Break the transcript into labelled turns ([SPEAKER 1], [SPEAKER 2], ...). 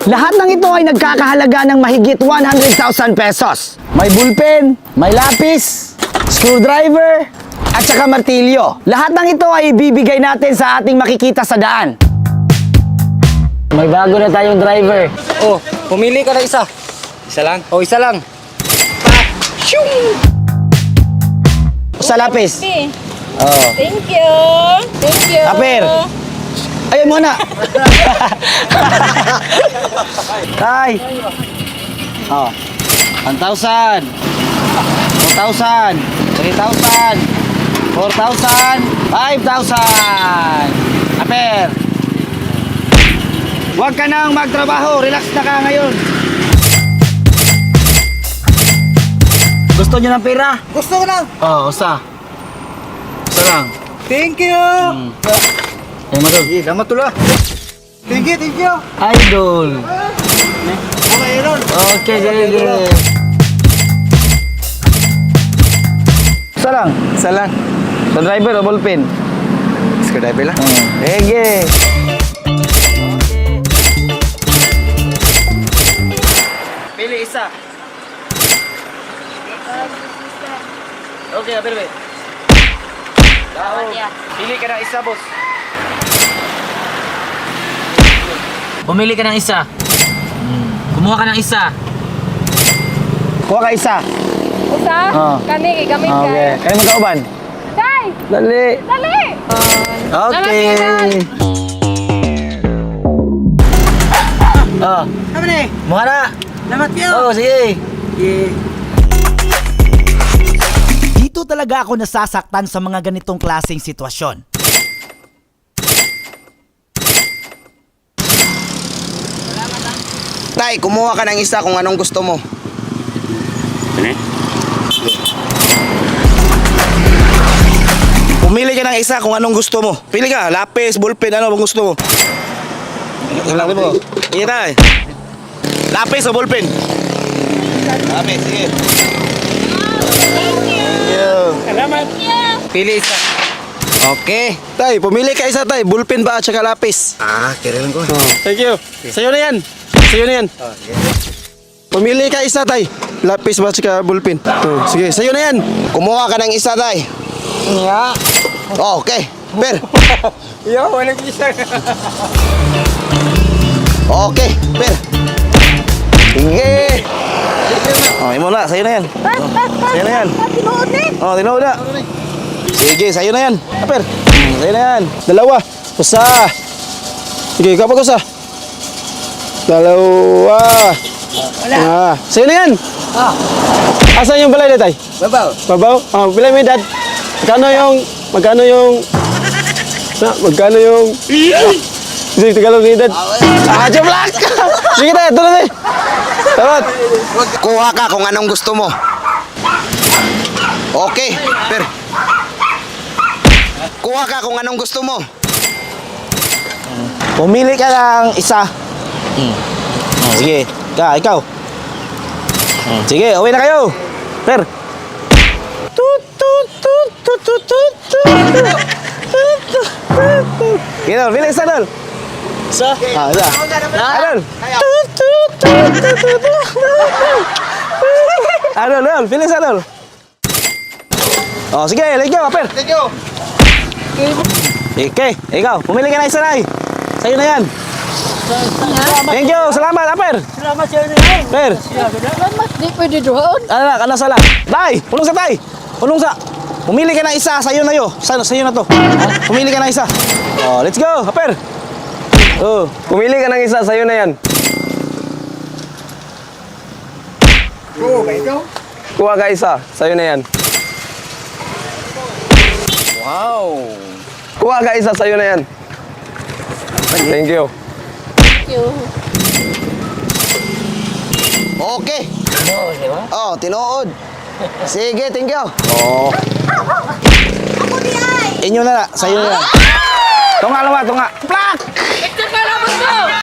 [SPEAKER 1] Lahat ng ito ay nagkakahalaga ng mahigit 100,000 pesos. May bullpen, may lapis, screwdriver, at saka martilyo. Lahat ng ito ay ibibigay natin sa ating makikita sa daan. May bago na tayong driver.
[SPEAKER 2] Oh, pumili ka na isa. Isa lang? Oh, isa lang.
[SPEAKER 1] Sa lapis.
[SPEAKER 3] Okay.
[SPEAKER 1] Oh.
[SPEAKER 3] Thank you. Thank you.
[SPEAKER 1] Aper. Ayun muna. Tay. Oh. 1,000. 2,000. 3,000. 4,000. 5,000. Aper. Huwag ka nang magtrabaho. Relax na ka ngayon. Gusto nyo ng pera?
[SPEAKER 2] Gusto ko lang.
[SPEAKER 1] Oo, usa. Usa lang.
[SPEAKER 2] Thank you.
[SPEAKER 1] Ayun mo doon.
[SPEAKER 2] Salamat tula. Thank you, thank you.
[SPEAKER 1] Idol.
[SPEAKER 2] Okay, Aaron.
[SPEAKER 1] Okay, sige. Isa lang.
[SPEAKER 2] Isa lang.
[SPEAKER 1] Sa driver o ballpen?
[SPEAKER 2] Screwdriver lang.
[SPEAKER 1] Sige. Pili isa. Okay, pero pili ka ng isa, boss.
[SPEAKER 4] Pumili ka ng isa. Kumuha ka ng isa.
[SPEAKER 1] Kuha ka isa.
[SPEAKER 3] Usa?
[SPEAKER 1] Oh.
[SPEAKER 3] Kani, gamit ka.
[SPEAKER 1] Okay. Kaya magkauban.
[SPEAKER 3] Tay!
[SPEAKER 1] Dali.
[SPEAKER 3] Dali!
[SPEAKER 1] Okay. Oh,
[SPEAKER 2] Ano na eh?
[SPEAKER 1] mukha na.
[SPEAKER 2] Salamat kayo.
[SPEAKER 1] Oh, sige.
[SPEAKER 5] Dito talaga ako nasasaktan sa mga ganitong klaseng sitwasyon.
[SPEAKER 6] Tay, kumuha ka ng isa kung anong gusto mo. Pumili ka ng isa kung anong gusto mo. Pili ka, lapis, ballpen, ano bang gusto mo? Lang mo. Sige tay. Lapis o ballpen? Lapis, sige. Thank you.
[SPEAKER 2] Salamat. Pili isa.
[SPEAKER 6] Okay. Tay, pumili ka isa tay. Ballpen ba at saka lapis? Kailan ko. Thank you. Sa'yo na yan. Sa'yo na yan. Pumili ka isa tay. Lapis ba at saka ballpen? Sige, sa'yo na yan. Kumuha ka ng isa tay.
[SPEAKER 2] Yeah.
[SPEAKER 6] Okay. Per.
[SPEAKER 2] Yo, walang isa.
[SPEAKER 6] Okay. Per. Sige. Okay mo na. Sa'yo na yan. Sa'yo na yan.
[SPEAKER 3] Tinuod ni.
[SPEAKER 6] Tinood na. Sige, sa'yo na yan. Per. Sa'yo na yan. Dalawa. Usa. Sige, ikaw pa usa. Dalawa. Sa'yo na yan. Asan yung balay na tay?
[SPEAKER 2] Babaw.
[SPEAKER 6] Babaw? Bilay mo yung dad. Magkano yung... magkano yung... Sige, Tagalog ni dad. Joblak! Sige tayo, tuloy tayo. Tawad. Kuha ka kung anong gusto mo. Okay, per. Kuha ka kung anong gusto mo. Pumili ka ng isa. Sige, ikaw. Sige, uwi na kayo. Per. Gino, bilang isa dol. Isa? Isa. Adol. Adol, bilang isa dol. Sige, let's go, Per.
[SPEAKER 2] Thank you.
[SPEAKER 6] Okay, ikaw, pumili ka na isa na. Sa'yo na yan. Thank you, salamat, Per.
[SPEAKER 2] Salamat sa inyo.
[SPEAKER 6] Per.
[SPEAKER 3] Salamat. Di pwede doon.
[SPEAKER 6] Ano sala? Tay, ulong sa tay. Ulong sa. Pumili ka ng isa, sa'yo na yun. Sa'yo na to. Pumili ka ng isa. Let's go, Per. Pumili ka ng isa, sa'yo na yan.
[SPEAKER 2] Oo, ba ikaw?
[SPEAKER 6] Kuha ka isa, sa'yo na yan.
[SPEAKER 2] Wow.
[SPEAKER 6] Kuha ka isa, sa'yo na yan. Thank you.
[SPEAKER 3] Thank you.
[SPEAKER 6] Okay. Tinood. Sige, thank you. Inyo na, sa'yo na yan. Tunga. Plak!
[SPEAKER 3] Ito ka lang mo.